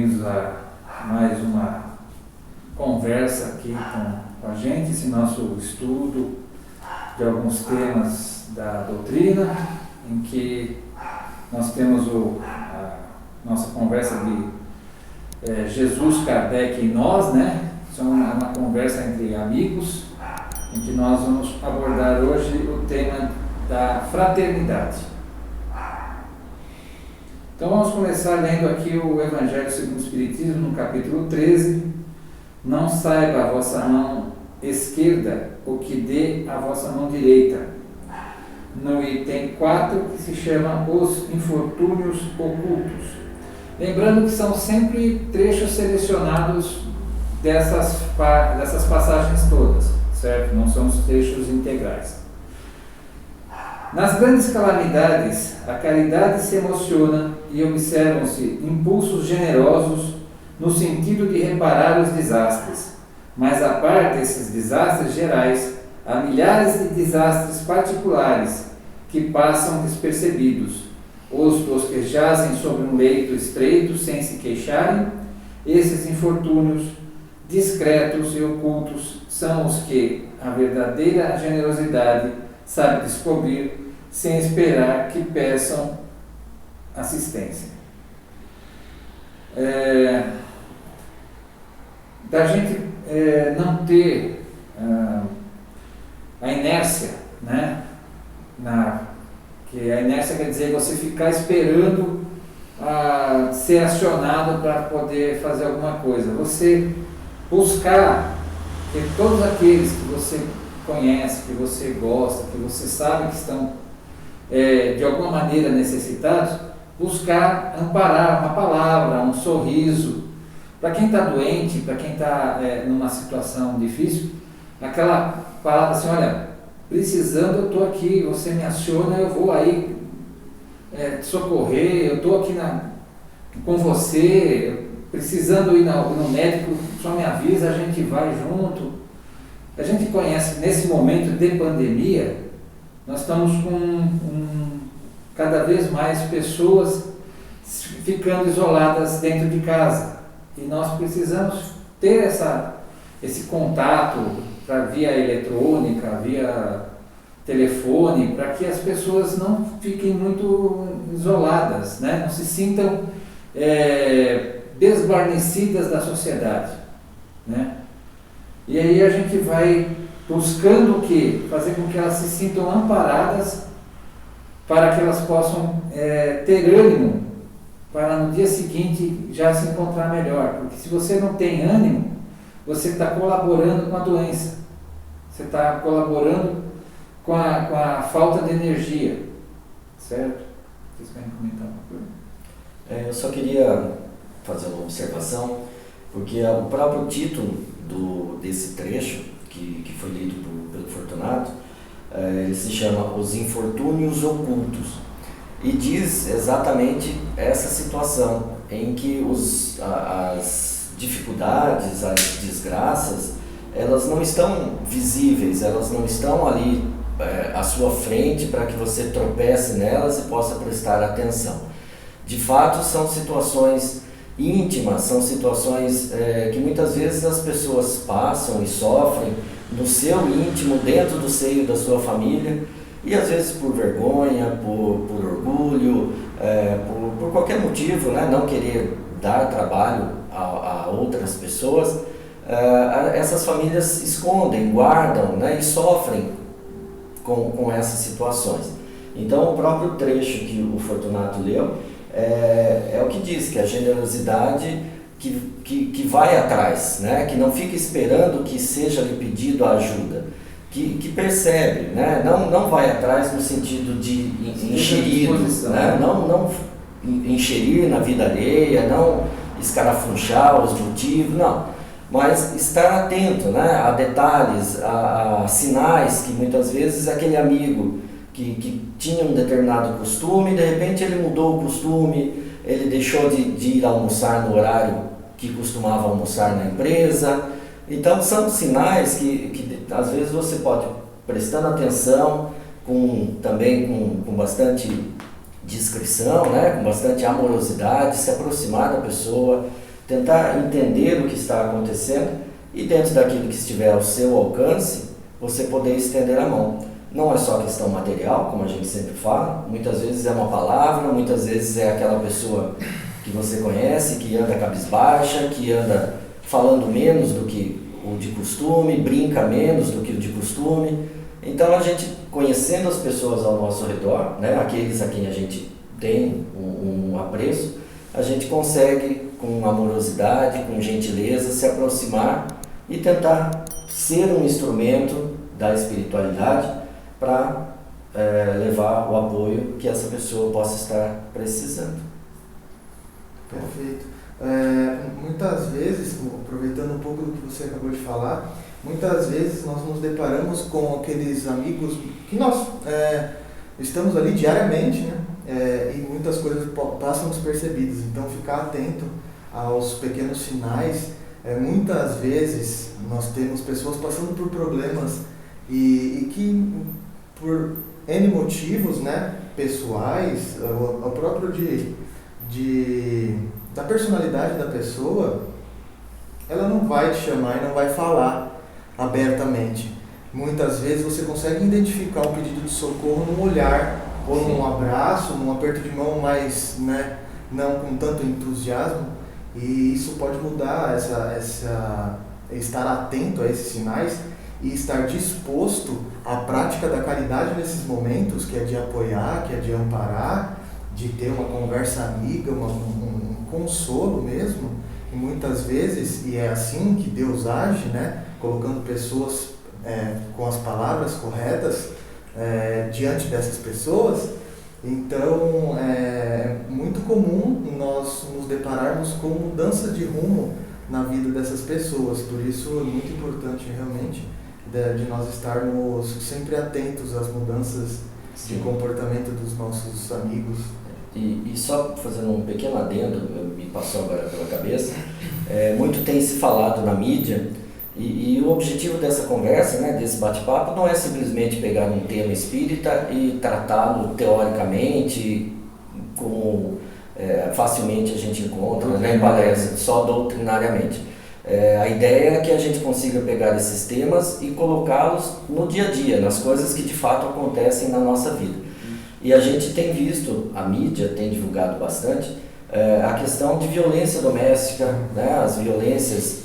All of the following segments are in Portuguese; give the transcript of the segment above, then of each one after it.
bem-vindos a mais uma conversa aqui com a gente, esse nosso estudo de alguns temas da doutrina, em que nós temos a nossa conversa de Jesus, Kardec e nós, né? Isso é uma conversa entre amigos, em que nós vamos abordar hoje o tema da fraternidade. Então vamos começar lendo aqui o Evangelho segundo o Espiritismo, no capítulo 13. Não saiba a vossa mão esquerda o que dê a vossa mão direita. No item 4, que se chama Os Infortúnios Ocultos. Lembrando que são sempre trechos selecionados dessas passagens todas, certo? Não são os trechos integrais. Nas grandes calamidades, a caridade se emociona e observam-se impulsos generosos no sentido de reparar os desastres. Mas a par desses desastres gerais, há milhares de desastres particulares que passam despercebidos. Os dos que jazem sobre um leito estreito sem se queixarem, esses infortúnios, discretos e ocultos, são os que a verdadeira generosidade sabe descobrir sem esperar que peçam assistência. Da gente não ter a inércia, né? Que a inércia quer dizer você ficar esperando ser acionado para poder fazer alguma coisa. Você buscar que todos aqueles que você conhece, que você gosta, que você sabe que estão de alguma maneira necessitados, buscar amparar uma palavra, um sorriso. Para quem está doente, para quem está numa situação difícil, aquela palavra assim, olha, precisando eu estou aqui, você me aciona, eu vou aí te socorrer, eu estou aqui com você, precisando ir no médico, só me avisa, a gente vai junto. A gente conhece, nesse momento de pandemia, nós estamos com cada vez mais pessoas ficando isoladas dentro de casa. E nós precisamos ter esse contato via eletrônica, via telefone, para que as pessoas não fiquem muito isoladas, né? Não se sintam desguarnecidas da sociedade, né? E aí a gente vai buscando o quê? Fazer com que elas se sintam amparadas para que elas possam ter ânimo para no dia seguinte já se encontrar melhor. Porque se você não tem ânimo, você está colaborando com a doença. Você está colaborando com a falta de energia. Certo? Vocês querem comentar uma coisa? Eu só queria fazer uma observação, porque o próprio título desse trecho, que foi lido pelo Fortunato, ele se chama Os Infortúnios Ocultos, e diz exatamente essa situação em que as dificuldades, as desgraças, elas não estão visíveis, elas não estão ali à sua frente para que você tropece nelas e possa prestar atenção. De fato, são situações íntimas, são situações que muitas vezes as pessoas passam e sofrem no seu íntimo, dentro do seio da sua família, e às vezes por vergonha, por orgulho, por qualquer motivo, né? Não querer dar trabalho a outras pessoas, essas famílias escondem, guardam, né? E sofrem com essas situações. Então o próprio trecho que o Fortunato leu é o que diz, que a generosidade que vai atrás, né? Que não fica esperando que seja lhe pedido a ajuda, que percebe, né? Não vai atrás no sentido de enxerir, né? Não enxerir na vida alheia, não escarafunchar os motivos, não, mas estar atento, né? A detalhes, a sinais que muitas vezes aquele amigo que tinha um determinado costume, de repente ele mudou o costume, ele deixou de ir almoçar no horário que costumava almoçar na empresa. Então são sinais que às vezes você pode, prestando atenção, também com bastante discrição, né? Com bastante amorosidade, se aproximar da pessoa, tentar entender o que está acontecendo e dentro daquilo que estiver ao seu alcance, você poder estender a mão. Não é só questão material, como a gente sempre fala, muitas vezes é uma palavra, muitas vezes é aquela pessoa que você conhece, que anda cabisbaixa, que anda falando menos do que o de costume, brinca menos do que o de costume. Então a gente, conhecendo as pessoas ao nosso redor, né, aqueles a quem a gente tem um apreço, a gente consegue, com amorosidade, com gentileza, se aproximar e tentar ser um instrumento da espiritualidade para levar o apoio que essa pessoa possa estar precisando. Perfeito. Muitas vezes, aproveitando um pouco do que você acabou de falar, muitas vezes nós nos deparamos com aqueles amigos que nós estamos ali diariamente, né? E muitas coisas passam despercebidas. Então, ficar atento aos pequenos sinais. Muitas vezes nós temos pessoas passando por problemas e que, por N motivos, né, pessoais, o próprio da personalidade da pessoa, ela não vai te chamar e não vai falar abertamente. Muitas vezes você consegue identificar um pedido de socorro num olhar, ou num abraço, num aperto de mão, mas, né, não com tanto entusiasmo, e isso pode mudar estar atento a esses sinais e estar disposto à prática da caridade nesses momentos, que é de apoiar, que é de amparar, de ter uma conversa amiga, um consolo mesmo, e muitas vezes, e é assim que Deus age, né, colocando pessoas com as palavras corretas diante dessas pessoas. Então, é muito comum nós nos depararmos com mudança de rumo na vida dessas pessoas. Por isso, é muito importante realmente de nós estarmos sempre atentos às mudanças de comportamento dos nossos amigos. E só fazendo um pequeno adendo, me passou agora pela cabeça, muito tem se falado na mídia, e o objetivo dessa conversa, né, desse bate-papo, não é simplesmente pegar um tema espírita e tratá-lo teoricamente, como facilmente a gente encontra, né, em palestra, só doutrinariamente. A ideia é que a gente consiga pegar esses temas e colocá-los no dia a dia, nas coisas que de fato acontecem na nossa vida. E a gente tem visto, a mídia tem divulgado bastante, a questão de violência doméstica, né, as violências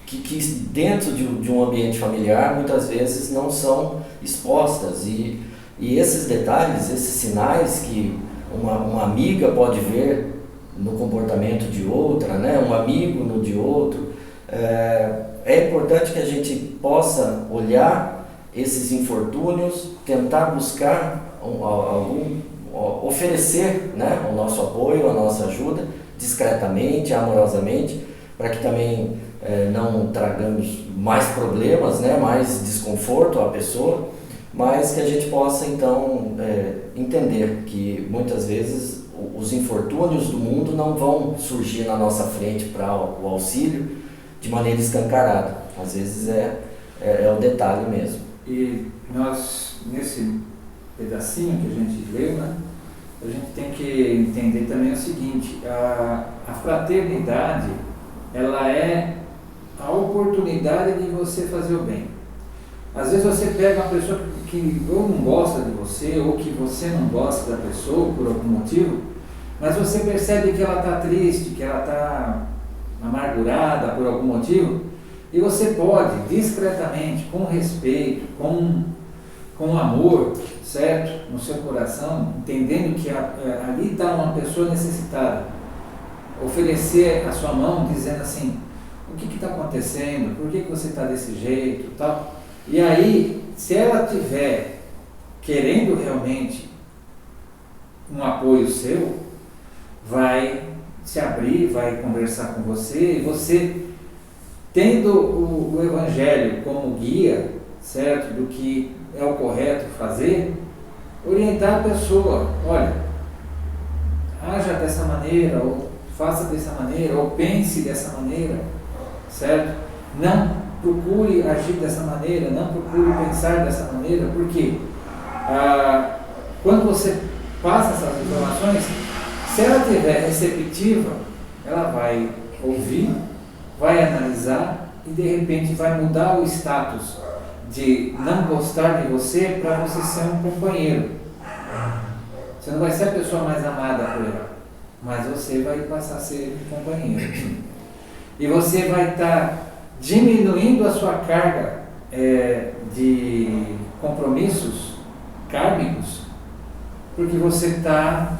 que dentro de um ambiente familiar muitas vezes não são expostas. E esses detalhes, esses sinais que uma amiga pode ver no comportamento de outra, né, um amigo no de outro, é importante que a gente possa olhar esses infortúnios, tentar buscar oferecer, né, o nosso apoio, a nossa ajuda, discretamente, amorosamente, para que também não tragamos mais problemas, né, mais desconforto à pessoa, mas que a gente possa então entender que muitas vezes os infortúnios do mundo não vão surgir na nossa frente para o auxílio de maneira escancarada. Às vezes é o detalhe mesmo. E nós, nesse pedacinho que a gente leu, né, a gente tem que entender também o seguinte: a fraternidade, ela é a oportunidade de você fazer o bem. Às vezes você pega uma pessoa que ou não gosta de você, ou que você não gosta da pessoa por algum motivo, mas você percebe que ela está triste, que ela está amargurada por algum motivo, e você pode, discretamente, com respeito, com amor, certo? No seu coração, entendendo que ali está uma pessoa necessitada, oferecer a sua mão dizendo assim: o que está acontecendo? Por que você está desse jeito? Tal. E aí, se ela estiver querendo realmente um apoio seu, vai se abrir, vai conversar com você, e você, tendo o Evangelho como guia, certo, do que é o correto fazer, orientar a pessoa: olha, haja dessa maneira, ou faça dessa maneira, ou pense dessa maneira, certo? Não procure agir dessa maneira, não procure pensar dessa maneira, porque quando você passa essas informações, se ela estiver receptiva, ela vai ouvir, vai analisar e de repente vai mudar o status de não gostar de você para você ser um companheiro. Você não vai ser a pessoa mais amada por ela, mas você vai passar a ser um companheiro. E você vai estar diminuindo a sua carga de compromissos kármicos, porque você está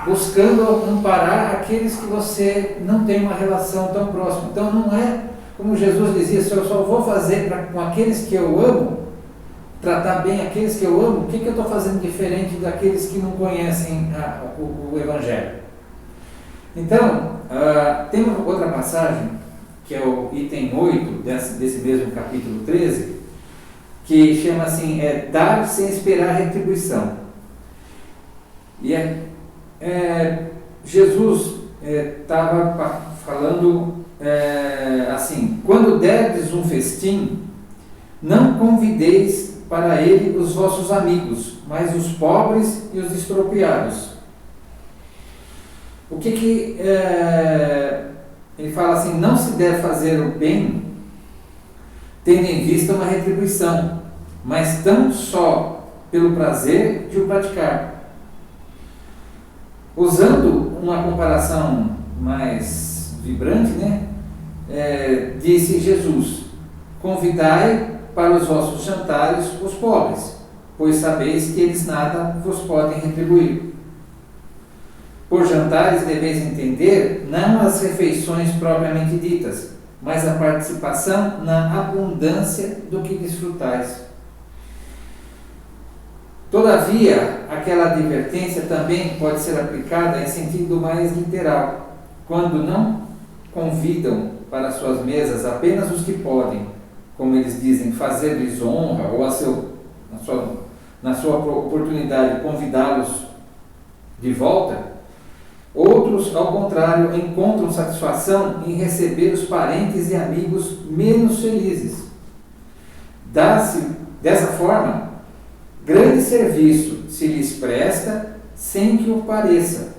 buscando amparar aqueles que você não tem uma relação tão próxima. Então não é, como Jesus dizia, se eu só vou fazer com aqueles que eu amo, tratar bem aqueles que eu amo, o que eu estou fazendo diferente daqueles que não conhecem o Evangelho? Então, tem uma outra passagem, que é o item 8 desse mesmo capítulo 13, que chama assim, dar sem esperar retribuição. E Jesus estava falando assim: quando derdes um festim, não convideis para ele os vossos amigos, mas os pobres e os expropriados. O que ele fala assim: não se deve fazer o bem tendo em vista uma retribuição, mas tão só pelo prazer de o praticar. Usando uma comparação mais vibrante, né? Disse Jesus: convidai para os vossos jantares os pobres, pois sabeis que eles nada vos podem retribuir. Por jantares deveis entender não as refeições propriamente ditas, mas a participação na abundância do que desfrutais. Todavia, aquela advertência também pode ser aplicada em sentido mais literal, quando não convidam para suas mesas apenas os que podem, como eles dizem, fazer-lhes honra, ou na sua oportunidade convidá-los de volta. Outros, ao contrário, encontram satisfação em receber os parentes e amigos menos felizes. Dá-se, dessa forma, grande serviço se lhes presta sem que o pareça.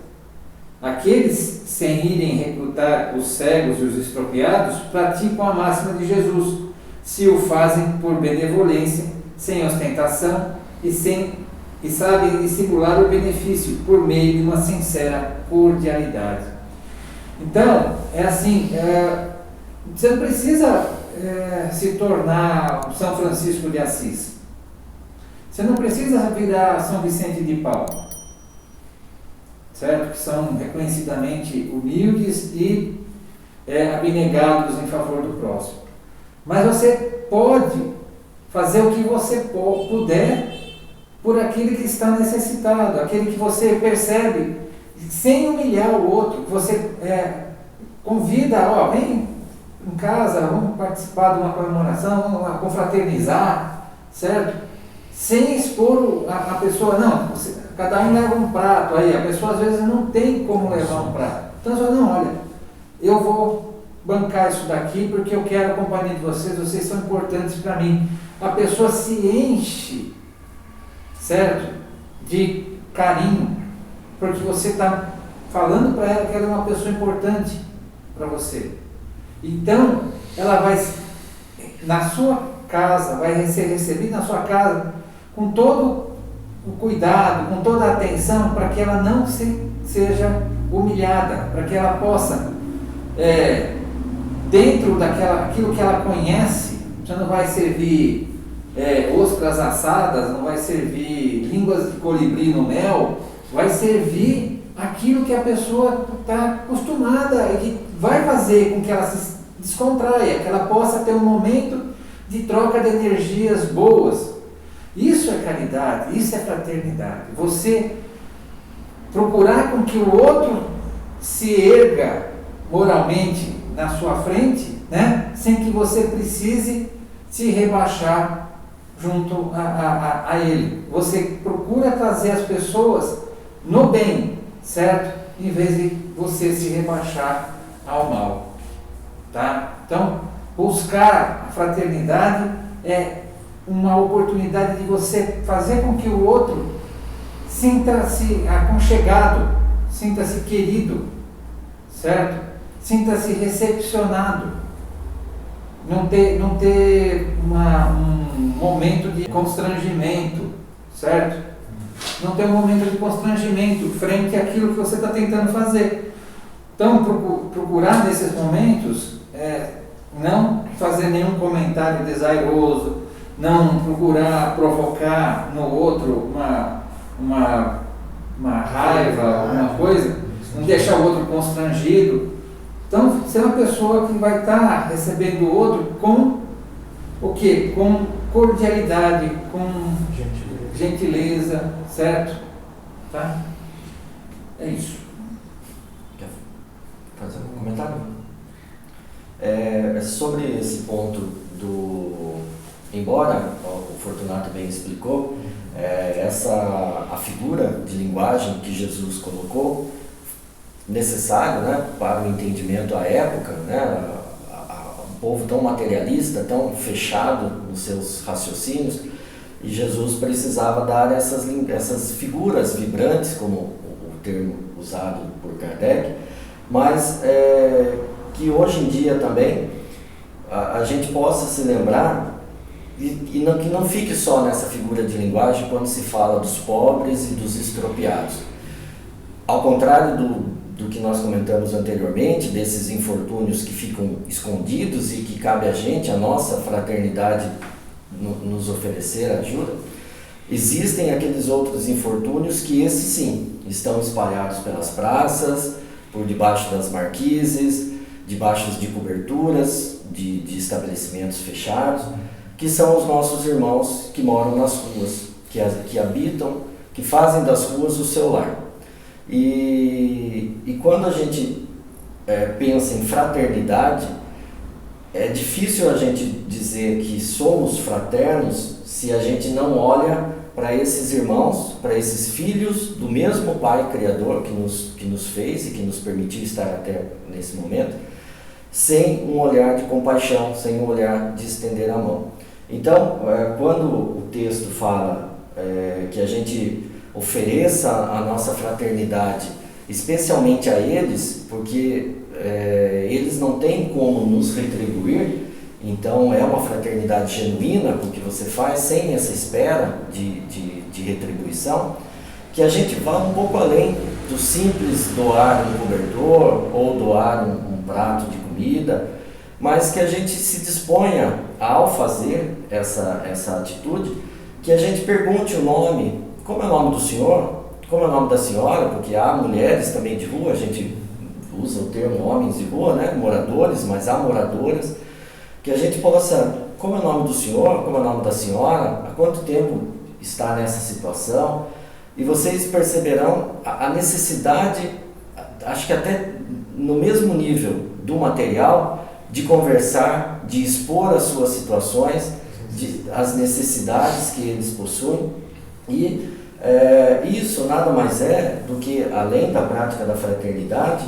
Aqueles, sem irem recrutar os cegos e os expropriados, praticam a máxima de Jesus, se o fazem por benevolência, sem ostentação e sabem dissimular o benefício por meio de uma sincera cordialidade. Então, assim, você não precisa se tornar São Francisco de Assis. Você não precisa virar São Vicente de Paulo, certo? Que são reconhecidamente humildes e abnegados em favor do próximo. Mas você pode fazer o que você puder por aquele que está necessitado, aquele que você percebe, sem humilhar o outro. Você convida, vem em casa, vamos participar de uma comemoração, vamos confraternizar, certo? Sem expor a pessoa, não, cada um leva um prato, aí a pessoa às vezes não tem como levar um prato. Então você fala, não, olha, eu vou bancar isso daqui porque eu quero a companhia de vocês são importantes para mim. A pessoa se enche, certo, de carinho, porque você está falando para ela que ela é uma pessoa importante para você. Então, ela vai na sua casa, vai ser recebida na sua casa com todo o cuidado, com toda a atenção, para que ela não seja humilhada, para que ela possa, dentro daquilo que ela conhece, já não vai servir ostras assadas, não vai servir línguas de colibri no mel, vai servir aquilo que a pessoa está acostumada e que vai fazer com que ela se descontraia, que ela possa ter um momento de troca de energias boas. Isso é caridade, isso é fraternidade. Você procurar com que o outro se erga moralmente na sua frente, né, sem que você precise se rebaixar junto a ele. Você procura trazer as pessoas no bem, certo? Em vez de você se rebaixar ao mal, tá? Então, buscar a fraternidade é uma oportunidade de você fazer com que o outro sinta-se aconchegado, sinta-se querido, certo? Sinta-se recepcionado. Não ter um momento de constrangimento, certo? Não ter um momento de constrangimento frente àquilo que você está tentando fazer. Então, procurar nesses momentos, não fazer nenhum comentário desairoso, não procurar provocar no outro uma raiva, alguma coisa, não deixar o outro constrangido. Então, ser uma pessoa que vai estar recebendo o outro com o quê? Com cordialidade, com gentileza, certo? Tá? É isso. Quer fazer um comentário? Sobre esse ponto embora o Fortunato bem explicou, a figura de linguagem que Jesus colocou, necessário, né, para o entendimento à época, né, um povo tão materialista, tão fechado nos seus raciocínios, e Jesus precisava dar essas figuras vibrantes, como o termo usado por Kardec, mas que hoje em dia também a gente possa se lembrar que não fique só nessa figura de linguagem quando se fala dos pobres e dos estropiados. Ao contrário do que nós comentamos anteriormente, desses infortúnios que ficam escondidos e que cabe a nossa fraternidade, nos oferecer ajuda, existem aqueles outros infortúnios que esses sim, estão espalhados pelas praças, por debaixo das marquises, debaixo de coberturas, de estabelecimentos fechados, que são os nossos irmãos que moram nas ruas, que habitam, que fazem das ruas o seu lar. E quando a gente pensa em fraternidade, é difícil a gente dizer que somos fraternos se a gente não olha para esses irmãos, para esses filhos do mesmo Pai Criador que nos fez e que nos permitiu estar até nesse momento, sem um olhar de compaixão, sem um olhar de estender a mão. Então, quando o texto fala que a gente ofereça a nossa fraternidade, especialmente a eles, porque eles não têm como nos retribuir, então é uma fraternidade genuína, porque você faz sem essa espera de retribuição, que a gente vá um pouco além do simples doar um cobertor ou doar um prato de comida, mas que a gente se disponha, ao fazer essa atitude, que a gente pergunte o nome, como é o nome do senhor, como é o nome da senhora, porque há mulheres também de rua, a gente usa o termo homens de rua, né, moradores, mas há moradoras, que a gente possa, como é o nome do senhor, como é o nome da senhora, há quanto tempo está nessa situação, e vocês perceberão a necessidade, acho que até no mesmo nível do material, de conversar, de expor as suas situações, as necessidades que eles possuem, e isso nada mais é do que, além da prática da fraternidade,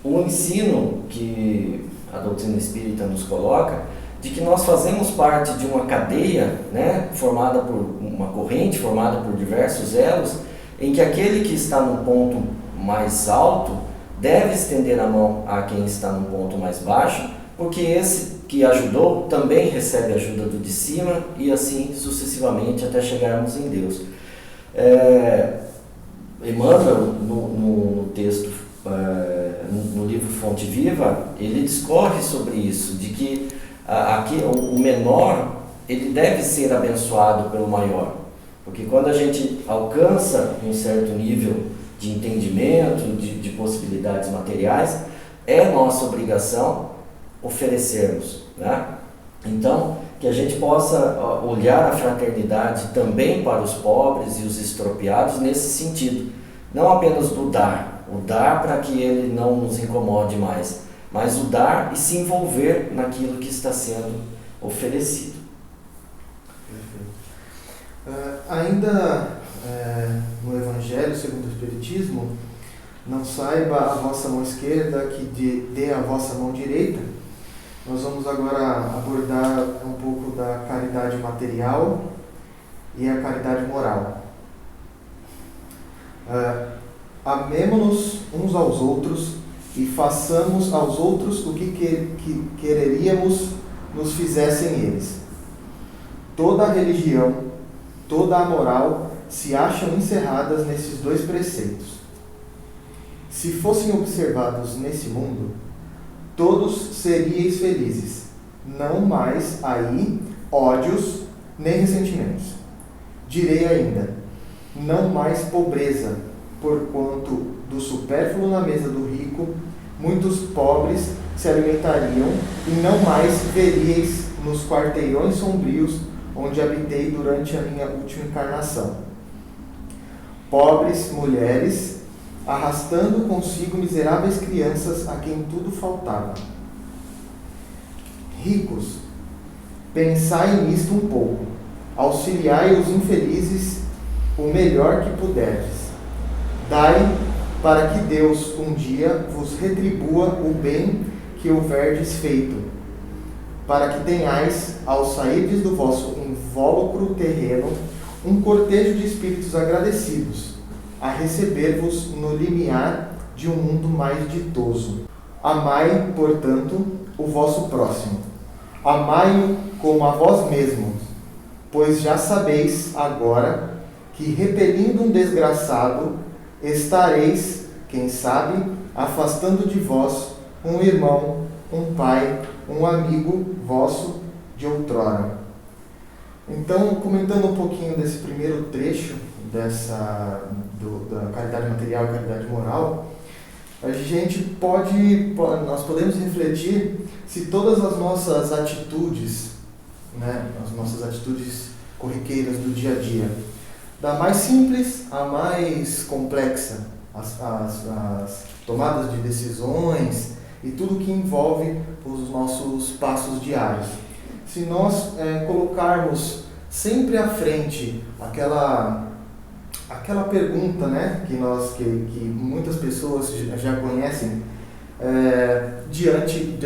o ensino que a doutrina espírita nos coloca, de que nós fazemos parte de uma cadeia, né, formada por uma corrente, formada por diversos elos, em que aquele que está no ponto mais alto deve estender a mão a quem está no ponto mais baixo, porque esse que ajudou também recebe ajuda do de cima, e assim sucessivamente até chegarmos em Deus. Emmanuel, no texto, no livro Fonte Viva, ele discorre sobre isso, de que o menor ele deve ser abençoado pelo maior, porque quando a gente alcança um certo nível de entendimento, de possibilidades materiais, é nossa obrigação oferecermos, né? Então, que a gente possa olhar a fraternidade também para os pobres e os estropiados nesse sentido, não apenas do dar, o dar para que ele não nos incomode mais, mas o dar e se envolver naquilo que está sendo oferecido. Ainda no Evangelho segundo o Espiritismo, não saiba a vossa mão esquerda que dê a vossa mão direita. Nós vamos agora abordar um pouco da caridade material e a caridade moral. Amemo-nos uns aos outros e façamos aos outros o que quereríamos nos fizessem eles. Toda a religião, toda a moral se acham encerradas nesses dois preceitos. Se fossem observados nesse mundo, todos seríeis felizes, não mais aí ódios nem ressentimentos. Direi ainda, não mais pobreza, porquanto do supérfluo na mesa do rico, muitos pobres se alimentariam, e não mais veríeis nos quarteirões sombrios onde habitei durante a minha última encarnação. Pobres mulheres, arrastando consigo miseráveis crianças a quem tudo faltava. Ricos, pensai nisto um pouco, auxiliai os infelizes o melhor que puderdes. Dai para que Deus um dia vos retribua o bem que houverdes feito, para que tenhais, ao sairdes do vosso invólucro terreno, um cortejo de espíritos agradecidos, a receber-vos no limiar de um mundo mais ditoso. Amai, portanto, o vosso próximo. Amai-o como a vós mesmos, pois já sabeis agora que, repelindo um desgraçado, estareis, quem sabe, afastando de vós um irmão, um pai, um amigo vosso de outrora. Então, comentando um pouquinho desse primeiro trecho da caridade material e caridade moral, nós podemos refletir se todas as nossas atitudes, né, as nossas atitudes corriqueiras do dia a dia, da mais simples à mais complexa, as tomadas de decisões e tudo que envolve os nossos passos diários. Se nós colocarmos sempre à frente aquela pergunta, né, que muitas pessoas já conhecem, diante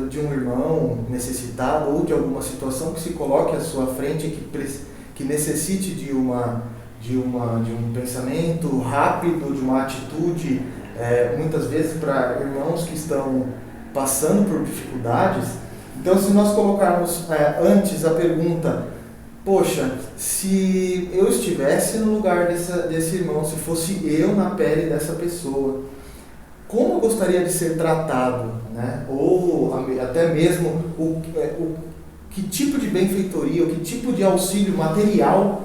de um irmão necessitado ou de alguma situação que se coloque à sua frente que necessite de um pensamento rápido, de uma atitude, muitas vezes para irmãos que estão passando por dificuldades. Então, se nós colocarmos antes a pergunta, poxa, se eu estivesse no lugar desse irmão, se fosse eu na pele dessa pessoa, como eu gostaria de ser tratado, né? Ou até mesmo que tipo de benfeitoria, ou que tipo de auxílio material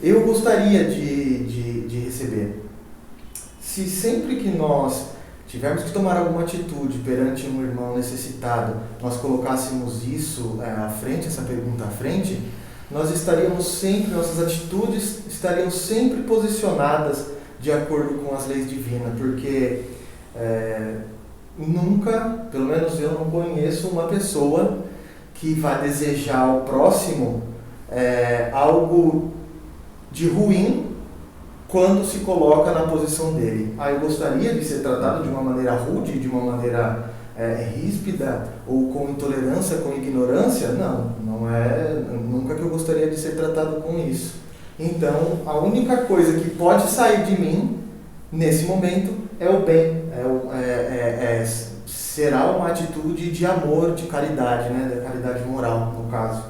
eu gostaria de receber. Se sempre que nós tivermos que tomar alguma atitude perante um irmão necessitado, nós colocássemos isso à frente, essa pergunta à frente, nossas atitudes estariam sempre posicionadas de acordo com as leis divinas, porque nunca, pelo menos eu não conheço uma pessoa que vai desejar ao próximo algo de ruim quando se coloca na posição dele. Eu gostaria de ser tratado de uma maneira rude, de uma maneira ríspida, ou com intolerância, com ignorância? Não é nunca que eu gostaria de ser tratado com isso. Então, a única coisa que pode sair de mim, nesse momento, é o bem, será uma atitude de amor, de caridade, né? Da caridade moral, no caso.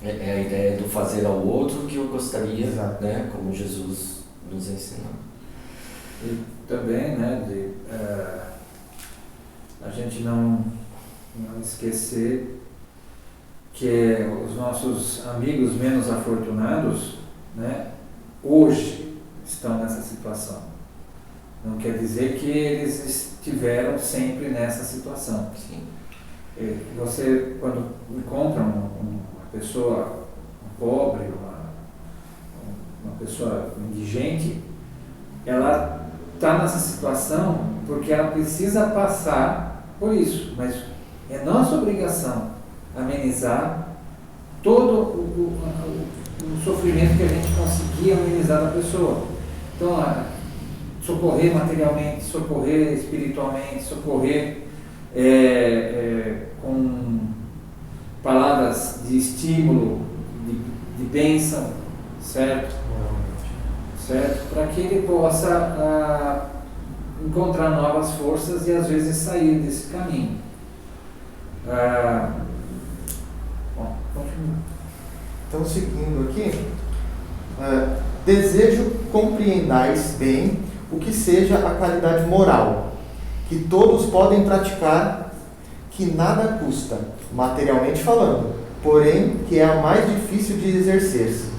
É a ideia do fazer ao outro que eu gostaria, Exato. né, como Jesus nos ensinou. E também, né, a gente não esquecer que os nossos amigos menos afortunados, né, hoje estão nessa situação. Não quer dizer que eles estiveram sempre nessa situação. Sim. Você, quando encontra uma pessoa pobre, uma pessoa indigente, ela está nessa situação porque ela precisa passar por isso, mas é nossa obrigação amenizar todo o sofrimento que a gente conseguir amenizar da pessoa. Então, socorrer materialmente, socorrer espiritualmente, socorrer com palavras de estímulo, de bênção, certo? Certo? Para que ele possa encontrar novas forças e às vezes sair desse caminho. Bom, continua. Então, seguindo aqui, desejo compreendais bem o que seja a caridade moral, que todos podem praticar, que nada custa, materialmente falando, porém que é a mais difícil de exercer-se.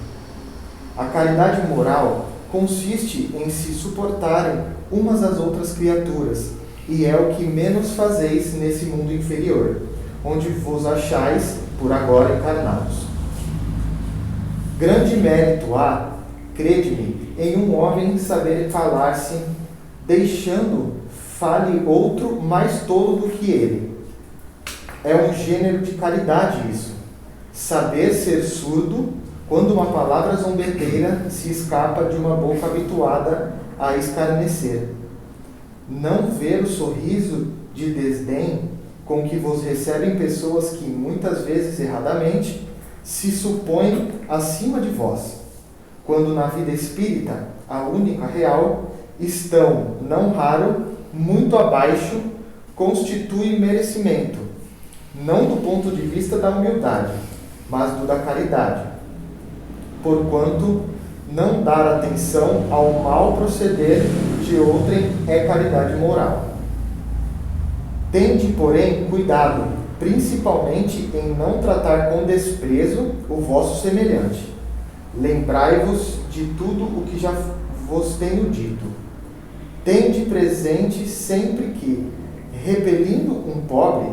A caridade moral consiste em se suportarem umas às outras criaturas, e é o que menos fazeis nesse mundo inferior, onde vos achais por agora encarnados. Grande mérito há, crede-me, em um homem saber falar-se, deixando fale outro mais tolo do que ele. É um gênero de caridade isso. Saber ser surdo quando uma palavra zombeteira se escapa de uma boca habituada a escarnecer. Não ver o sorriso de desdém com que vos recebem pessoas que, muitas vezes erradamente, se supõem acima de vós, quando na vida espírita, a única real, estão, não raro, muito abaixo, constitui merecimento, não do ponto de vista da humildade, mas do da caridade, porquanto não dar atenção ao mau proceder de outrem é caridade moral. Tende, porém, cuidado, principalmente em não tratar com desprezo o vosso semelhante. Lembrai-vos de tudo o que já vos tenho dito. Tende presente sempre que, repelindo um pobre,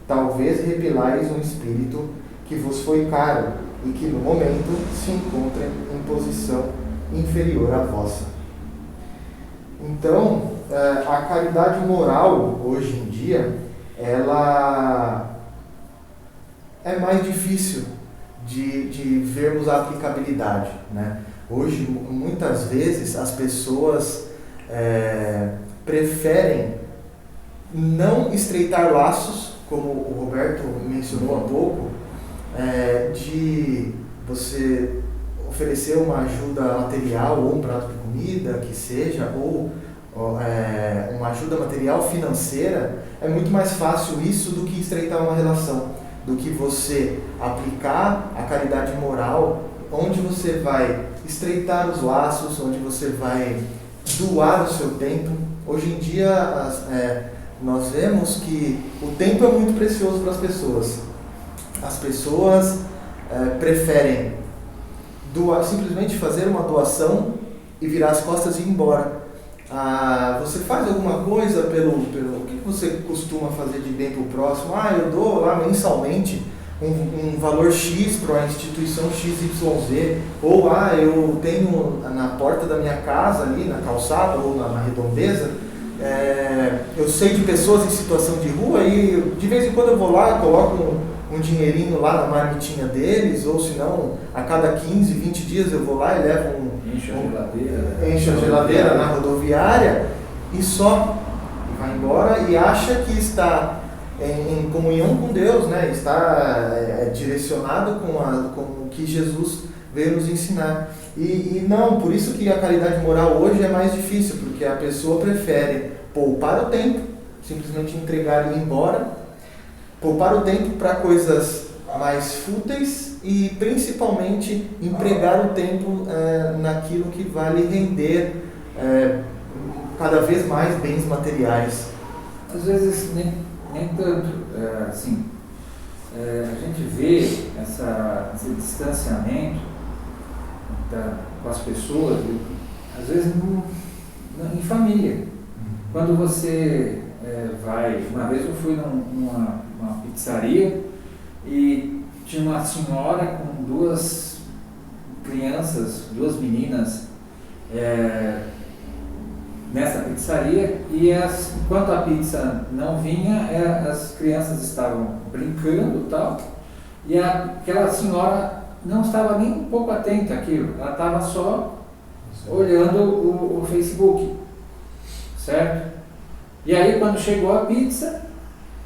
talvez repelais um espírito que vos foi caro e que no momento se encontra em posição inferior à vossa. Então, a caridade moral, hoje em dia, ela é mais difícil de vermos a aplicabilidade, né? Hoje, muitas vezes, as pessoas preferem não estreitar laços, como o Roberto mencionou há pouco, de você oferecer uma ajuda material ou um prato de comida, que seja, ou uma ajuda material financeira. É muito mais fácil isso do que estreitar uma relação, do que você aplicar a caridade moral, onde você vai estreitar os laços, onde você vai doar o seu tempo. Hoje em dia nós vemos que o tempo é muito precioso para as pessoas. As pessoas preferem simplesmente fazer uma doação e virar as costas e ir embora. Você faz alguma coisa o que você costuma fazer de bem para o próximo? Eu dou lá mensalmente um valor X para a instituição XYZ, ou eu tenho na porta da minha casa ali, na calçada ou na redondeza, eu sei de pessoas em situação de rua e de vez em quando eu vou lá e coloco um dinheirinho lá na marmitinha deles, ou se não, a cada 15, 20 dias eu vou lá e levo encho a geladeira na rodoviária e só vai embora e acha que está em comunhão com Deus, né? Está direcionado com o que Jesus veio nos ensinar. E não, por isso que a caridade moral hoje é mais difícil, porque a pessoa prefere poupar o tempo, simplesmente entregar e ir embora, poupar o tempo para coisas mais fúteis e principalmente empregar o tempo naquilo que vai lhe render cada vez mais bens materiais. Às vezes nem tanto, assim, a gente vê esse distanciamento com as pessoas, às vezes em família. Quando você vai, uma vez eu fui numa pizzaria e tinha uma senhora com duas crianças, duas meninas nessa pizzaria, e enquanto a pizza não vinha, as crianças estavam brincando e tal, e aquela senhora não estava nem um pouco atenta àquilo, ela estava só olhando o Facebook, certo? E aí quando chegou a pizza,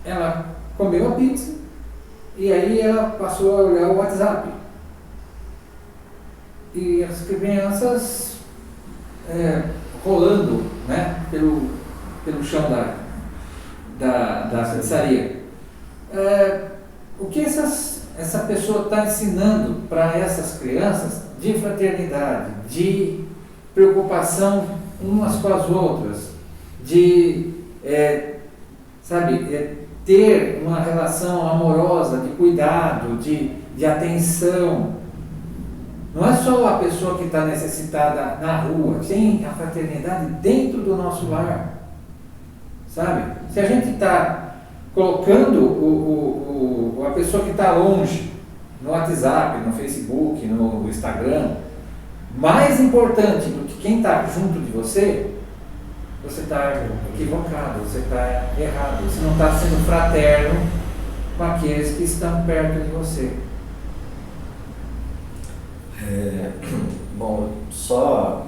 ela comeu a pizza, e aí ela passou a olhar o WhatsApp. E as crianças rolando, né, pelo chão da pizzaria. O que essa pessoa está ensinando para essas crianças de fraternidade, de preocupação umas com as outras, de ter uma relação amorosa, de cuidado, de atenção. Não é só a pessoa que está necessitada na rua, tem a fraternidade dentro do nosso lar, sabe? Se a gente está colocando a pessoa que está longe, no WhatsApp, no Facebook, no Instagram, mais importante do que quem está junto de você, você está equivocado, você está errado, você não está sendo fraterno com aqueles que estão perto de você. Bom, só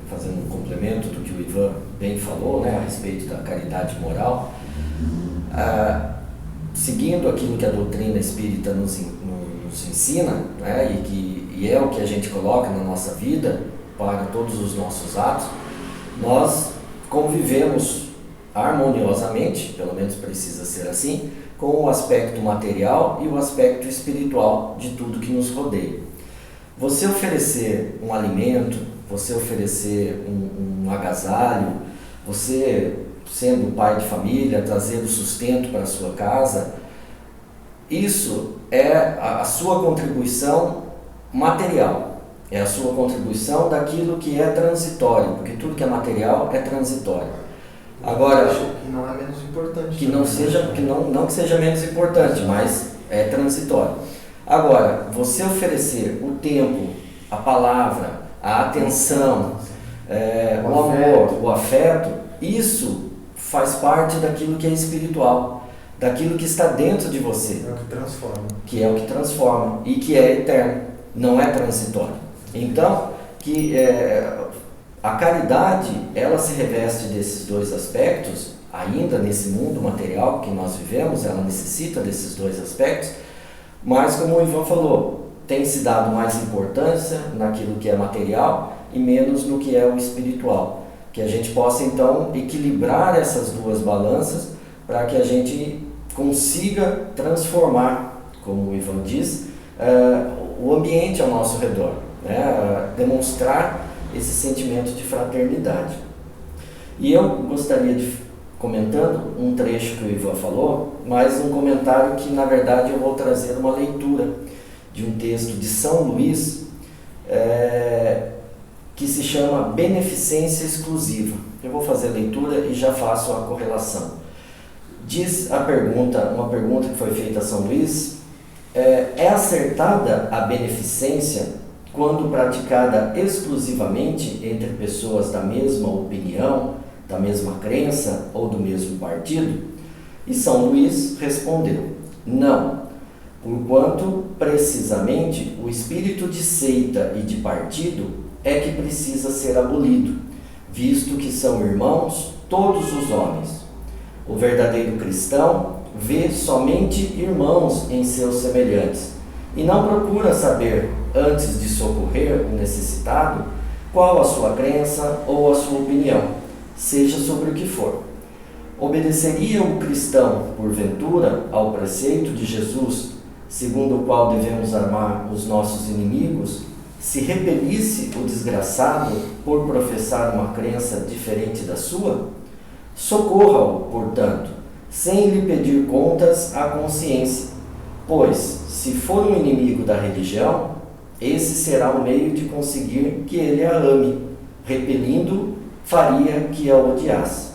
fazendo um complemento do que o Ivan bem falou, né, a respeito da caridade moral, seguindo aquilo que a doutrina espírita nos ensina, né, e é o que a gente coloca na nossa vida para todos os nossos atos, nós convivemos harmoniosamente, pelo menos precisa ser assim, com o aspecto material e o aspecto espiritual de tudo que nos rodeia. Você oferecer um alimento, você oferecer um agasalho, você, sendo pai de família, trazer o sustento para a sua casa, isso é a sua contribuição material, é a sua contribuição daquilo que é transitório, porque tudo que é material é transitório. Agora, acho que não é menos importante. Que não que seja menos importante, mas é transitório. Agora, você oferecer o tempo, a palavra, a atenção, o amor, o afeto, isso faz parte daquilo que é espiritual, daquilo que está dentro de você. É o que transforma. Que é o que transforma e que é eterno, não é transitório. Então, a caridade, ela se reveste desses dois aspectos, ainda nesse mundo material que nós vivemos, ela necessita desses dois aspectos, mas como o Ivan falou, tem se dado mais importância naquilo que é material e menos no que é o espiritual. Que a gente possa então equilibrar essas duas balanças para que a gente consiga transformar, como o Ivan diz, o ambiente ao nosso redor, né? Demonstrar esse sentimento de fraternidade. E eu gostaria de, comentando um trecho que o Ivan falou, mas um comentário que na verdade eu vou trazer uma leitura de um texto de São Luís, que se chama Beneficência Exclusiva. Eu vou fazer a leitura e já faço a correlação. Diz uma pergunta que foi feita a São Luís: é acertada a beneficência quando praticada exclusivamente entre pessoas da mesma opinião, da mesma crença ou do mesmo partido? E São Luís respondeu: não, porquanto precisamente o espírito de seita e de partido é que precisa ser abolido, visto que são irmãos todos os homens. O verdadeiro cristão vê somente irmãos em seus semelhantes e não procura saber, antes de socorrer o necessitado, qual a sua crença ou a sua opinião, seja sobre o que for. Obedeceria o cristão, porventura, ao preceito de Jesus, segundo o qual devemos amar os nossos inimigos, se repelisse o desgraçado por professar uma crença diferente da sua? Socorra-o, portanto, sem lhe pedir contas à consciência, pois, se for um inimigo da religião, esse será o meio de conseguir que ele a ame, repelindo, faria que a odiasse.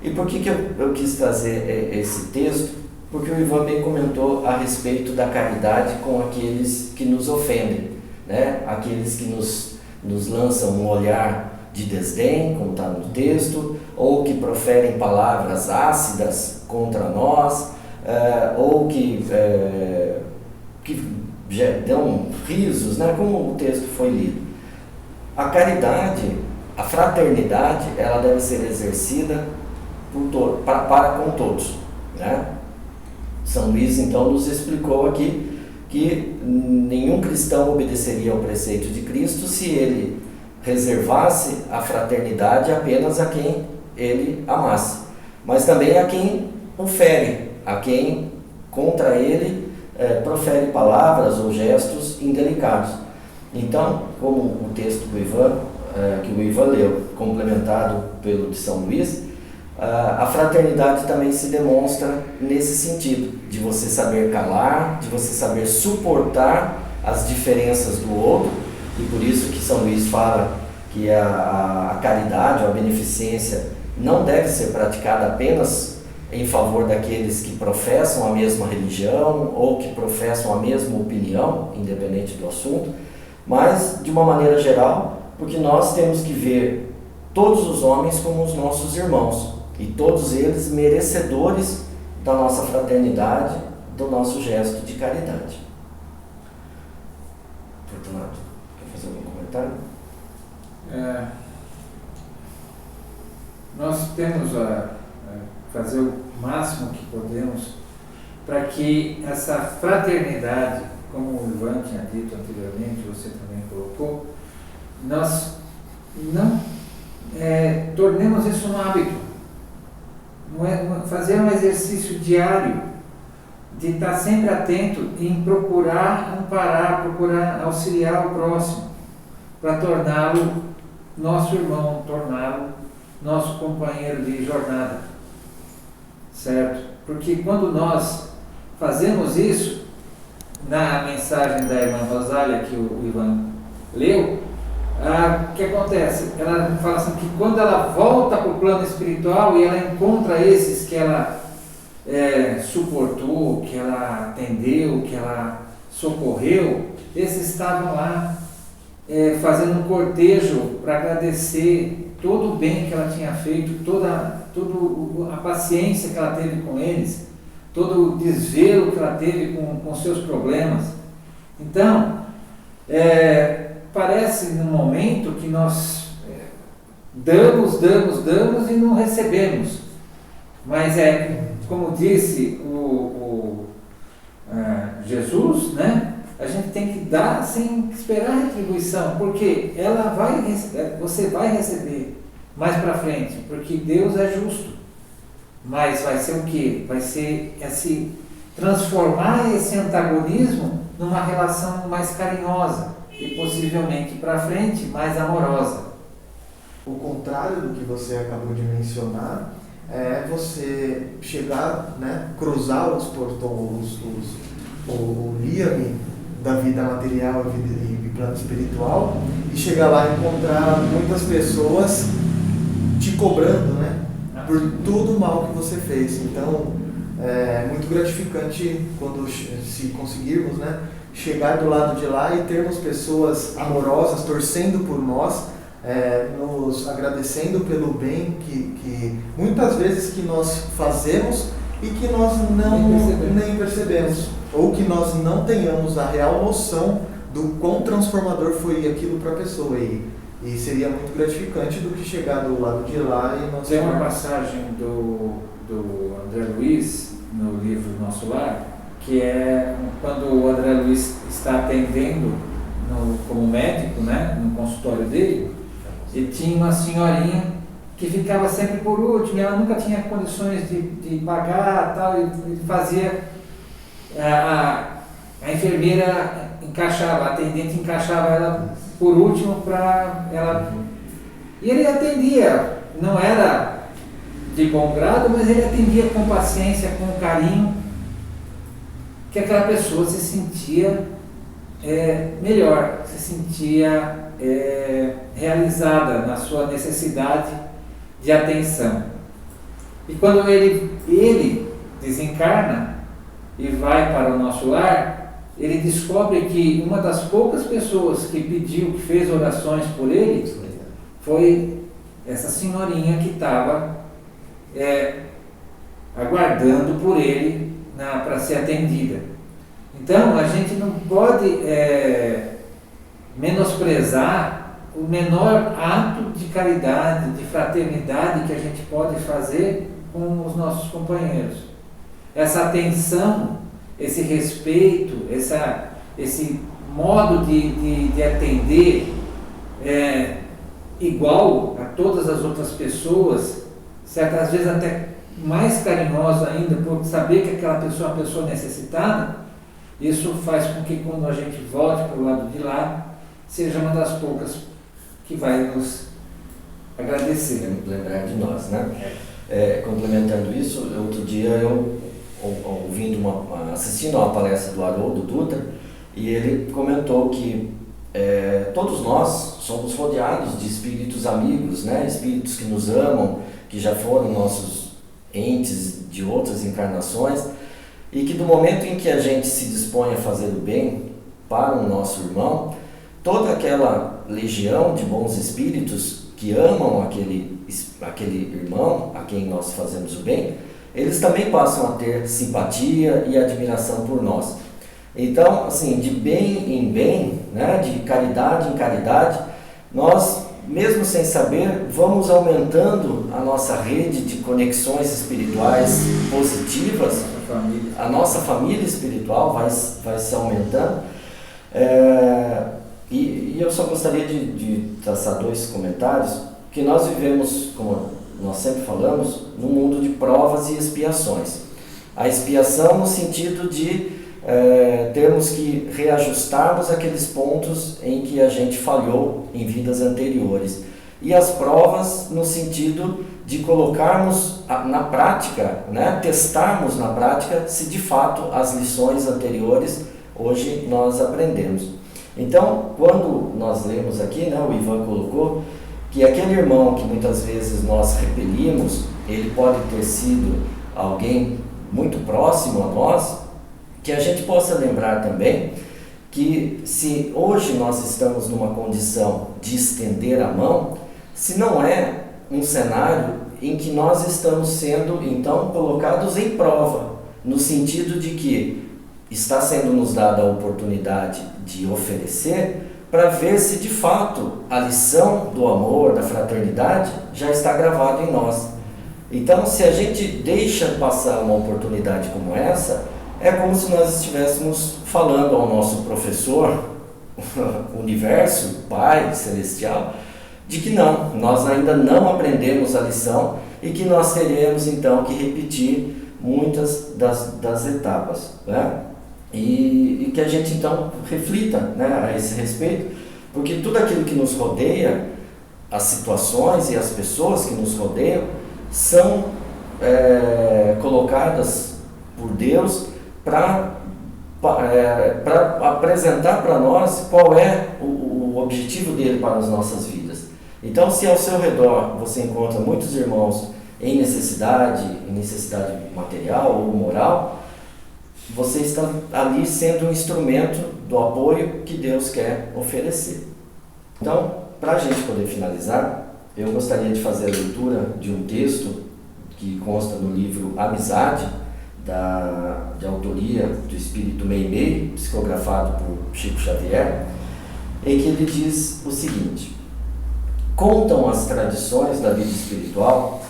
E por que eu quis trazer esse texto? Porque o Ivan bem comentou a respeito da caridade com aqueles que nos ofendem, né? Aqueles que nos lançam um olhar de desdém, como está no texto, ou que proferem palavras ácidas contra nós, ou que dão risos, né? Como o texto foi lido. A caridade, a fraternidade, ela deve ser exercida para com todos, né? São Luís então nos explicou aqui que nenhum cristão obedeceria ao preceito de Cristo se ele reservasse a fraternidade apenas a quem ele amasse. mas também a quem o fere, a quem contra ele profere palavras ou gestos indelicados. Então, como o texto do Ivan, que o Ivan leu, complementado pelo de São Luís, a fraternidade também se demonstra nesse sentido, de você saber calar, de você saber suportar as diferenças do outro, e por isso que São Luís fala que a caridade ou a beneficência não deve ser praticada apenas em favor daqueles que professam a mesma religião ou que professam a mesma opinião, independente do assunto, mas de uma maneira geral, porque nós temos que ver todos os homens como os nossos irmãos e todos eles merecedores da nossa fraternidade, do nosso gesto de caridade. Fortunato, quer fazer algum comentário? Nós temos a fazer o máximo que podemos para que essa fraternidade, como o Ivan tinha dito anteriormente, você também colocou, nós não tornemos isso um hábito. Fazer um exercício diário de estar sempre atento em procurar amparar, procurar auxiliar o próximo, para torná-lo nosso irmão, torná-lo nosso companheiro de jornada, certo? Porque quando nós fazemos isso, na mensagem da irmã Rosália que o Ivan leu, o que acontece? Ela fala assim que quando ela volta para o plano espiritual e ela encontra esses que ela suportou, que ela atendeu, que ela socorreu, esses estavam lá fazendo um cortejo para agradecer todo o bem que ela tinha feito, toda a paciência que ela teve com eles, todo o desvelo que ela teve com seus problemas. Então, parece num momento que nós damos e não recebemos. Mas como disse Jesus, né? A gente tem que dar sem esperar a retribuição, porque você vai receber mais para frente, porque Deus é justo. Mas vai ser o quê? Vai ser transformar esse antagonismo numa relação mais carinhosa e possivelmente para frente mais amorosa. O contrário do que você acabou de mencionar é você chegar, né, cruzar os portões, o liame da vida material e plano espiritual, e chegar lá e encontrar muitas pessoas te cobrando, né, por todo o mal que você fez. Então, é muito gratificante quando, se conseguirmos, né, chegar do lado de lá e termos pessoas amorosas torcendo por nós, nos agradecendo pelo bem que muitas vezes que nós fazemos e que nós nem percebemos, ou que nós não tenhamos a real noção do quão transformador foi aquilo para a pessoa, e seria muito gratificante do que chegar do lado de lá e nós... Tem uma passagem do André Luiz no livro Nosso Lar, que é quando o André Luiz está atendendo como médico, né, no consultório dele, e tinha uma senhorinha que ficava sempre por último, e ela nunca tinha condições de pagar, tal, e fazia a enfermeira encaixava, a atendente encaixava ela por último para ela. E ele atendia, não era de bom grado, mas ele atendia com paciência, com carinho, que aquela pessoa se sentia melhor, se sentia realizada na sua necessidade de atenção. E quando ele desencarna e vai para o nosso lar, ele descobre que uma das poucas pessoas que pediu, que fez orações por ele, foi essa senhorinha que estava aguardando por ele para ser atendida. Então, a gente não pode menosprezar o menor ato de caridade, de fraternidade que a gente pode fazer com os nossos companheiros. Essa atenção, esse respeito, esse modo de atender igual a todas as outras pessoas, certas vezes até mais carinhosos ainda, por saber que aquela pessoa é uma pessoa necessitada, isso faz com que quando a gente volte para o lado de lá, seja uma das poucas que vai nos agradecer. Lembrar de nós, né? Complementando isso, outro dia eu assistindo a uma palestra do Haroldo Dutra, e ele comentou que todos nós somos rodeados de espíritos amigos, né? Espíritos que nos amam, que já foram nossos entes de outras encarnações, e que do momento em que a gente se dispõe a fazer o bem para o nosso irmão, toda aquela legião de bons espíritos que amam aquele irmão a quem nós fazemos o bem, eles também passam a ter simpatia e admiração por nós. Então, assim, de bem em bem, né, de caridade em caridade, nós, mesmo sem saber, vamos aumentando a nossa rede de conexões espirituais positivas, a nossa família espiritual vai se aumentando. E eu só gostaria de traçar dois comentários, que nós vivemos, como nós sempre falamos, num mundo de provas e expiações. A expiação no sentido de termos que reajustarmos aqueles pontos em que a gente falhou em vidas anteriores. E as provas no sentido de colocarmos na prática, né, testarmos na prática se de fato as lições anteriores hoje nós aprendemos. Então, quando nós lemos aqui, né, o Ivan colocou que aquele irmão que muitas vezes nós repelimos, ele pode ter sido alguém muito próximo a nós, que a gente possa lembrar também que se hoje nós estamos numa condição de estender a mão, se não é um cenário em que nós estamos sendo então colocados em prova, no sentido de que está sendo nos dada a oportunidade de oferecer para ver se de fato a lição do amor, da fraternidade já está gravada em nós. Então, se a gente deixa passar uma oportunidade como essa, é como se nós estivéssemos falando ao nosso professor, universo, Pai Celestial, de que não, nós ainda não aprendemos a lição e que nós teremos então que repetir muitas das etapas, né? E que a gente então reflita, né, a esse respeito, porque tudo aquilo que nos rodeia, as situações e as pessoas que nos rodeiam, são colocadas por Deus para apresentar para nós qual é o objetivo dele para as nossas vidas. Então, se ao seu redor você encontra muitos irmãos em necessidade material ou moral, você está ali sendo um instrumento do apoio que Deus quer oferecer. Então, para a gente poder finalizar, eu gostaria de fazer a leitura de um texto que consta no livro Amizade, de autoria do Espírito Meimei, psicografado por Chico Xavier, em que ele diz o seguinte: contam as tradições da vida espiritual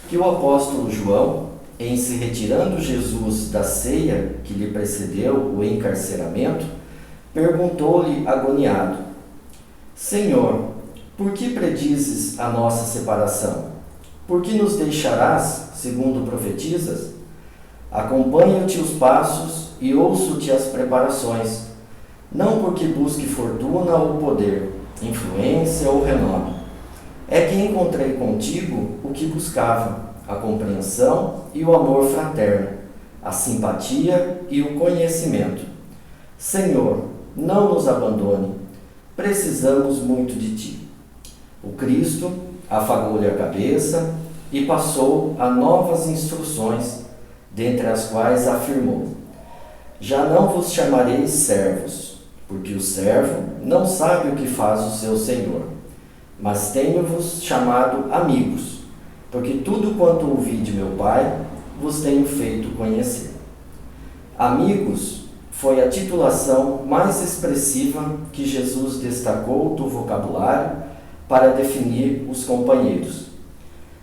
que o apóstolo João, em se retirando Jesus da ceia que lhe precedeu o encarceramento, perguntou-lhe agoniado: Senhor, por que predizes a nossa separação? Por que nos deixarás, segundo profetizas? Acompanho-te os passos e ouço-te as preparações, não porque busque fortuna ou poder, influência ou renome. É que encontrei contigo o que buscava, a compreensão e o amor fraterno, a simpatia e o conhecimento. Senhor, não nos abandone, precisamos muito de ti. O Cristo afagou-lhe a cabeça e passou a novas instruções, dentre as quais afirmou: já não vos chamareis servos, porque o servo não sabe o que faz o seu senhor, mas tenho-vos chamado amigos, porque tudo quanto ouvi de meu Pai vos tenho feito conhecer. Amigos foi a titulação mais expressiva que Jesus destacou do vocabulário para definir os companheiros.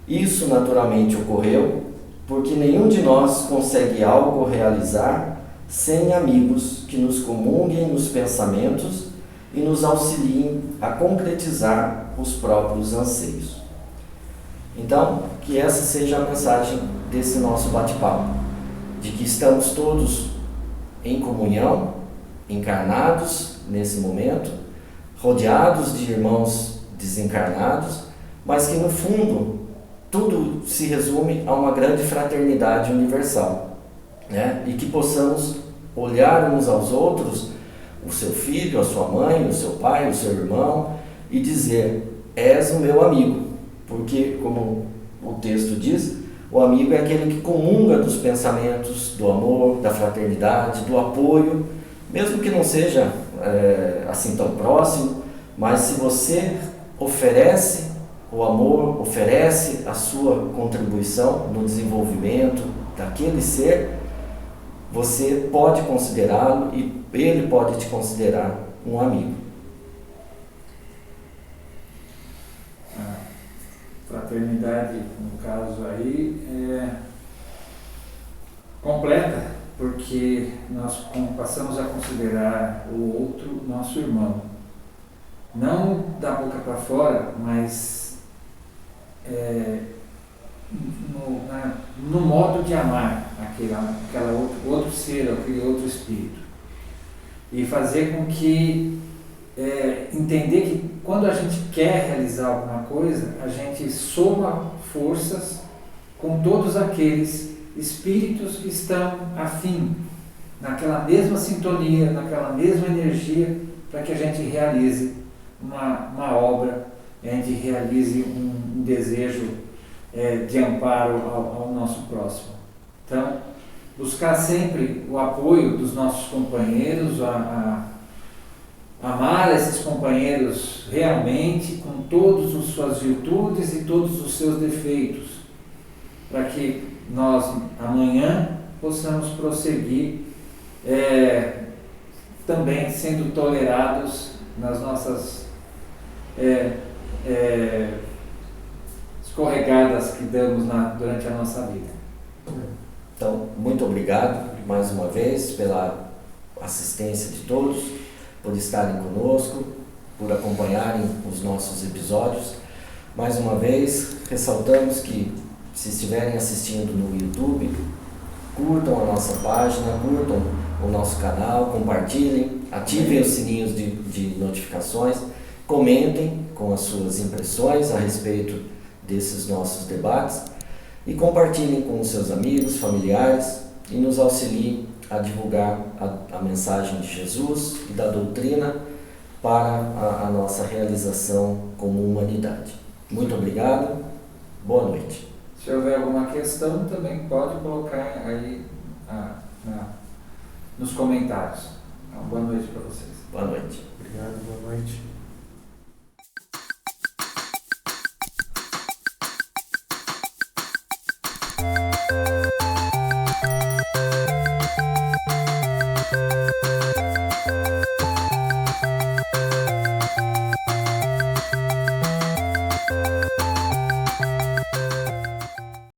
Isso naturalmente ocorreu porque nenhum de nós consegue algo realizar sem amigos que nos comunguem nos pensamentos e nos auxiliem a concretizar os próprios anseios. Então, que essa seja a mensagem desse nosso bate-papo, de que estamos todos em comunhão, encarnados nesse momento, rodeados de irmãos desencarnados, mas que no fundo tudo se resume a uma grande fraternidade universal, né? E que possamos olhar uns aos outros, o seu filho, a sua mãe, o seu pai, o seu irmão, e dizer: és o meu amigo, porque, como o texto diz, o amigo é aquele que comunga dos pensamentos, do amor, da fraternidade, do apoio, mesmo que não seja assim tão próximo, mas se você oferece o amor, oferece a sua contribuição no desenvolvimento daquele ser, você pode considerá-lo e ele pode te considerar um amigo. A fraternidade, no caso aí, é completa, porque nós passamos a considerar o outro nosso irmão. Não da boca para fora, mas no modo de amar outro ser, aquele outro espírito. E fazer com que, entender que quando a gente quer realizar alguma coisa, a gente soma forças com todos aqueles espíritos que estão afim, naquela mesma sintonia, naquela mesma energia, para que a gente realize uma obra, a gente realize um desejo de amparo ao nosso próximo. Então, buscar sempre o apoio dos nossos companheiros, amar esses companheiros realmente, com todas as suas virtudes e todos os seus defeitos, para que nós amanhã possamos prosseguir também sendo tolerados nas nossas escorregadas que damos durante a nossa vida. Então, muito obrigado mais uma vez pela assistência de todos, por estarem conosco, por acompanharem os nossos episódios. Mais uma vez, ressaltamos que, se estiverem assistindo no YouTube, curtam a nossa página, curtam o nosso canal, compartilhem, ativem os sininhos de notificações, comentem com as suas impressões a respeito desses nossos debates e compartilhem com os seus amigos, familiares e nos auxiliem a divulgar a mensagem de Jesus e da doutrina para a nossa realização como humanidade. Muito obrigado, boa noite. Se houver alguma questão, também pode colocar aí nos comentários. Então, boa noite para vocês. Boa noite. Obrigado, boa noite.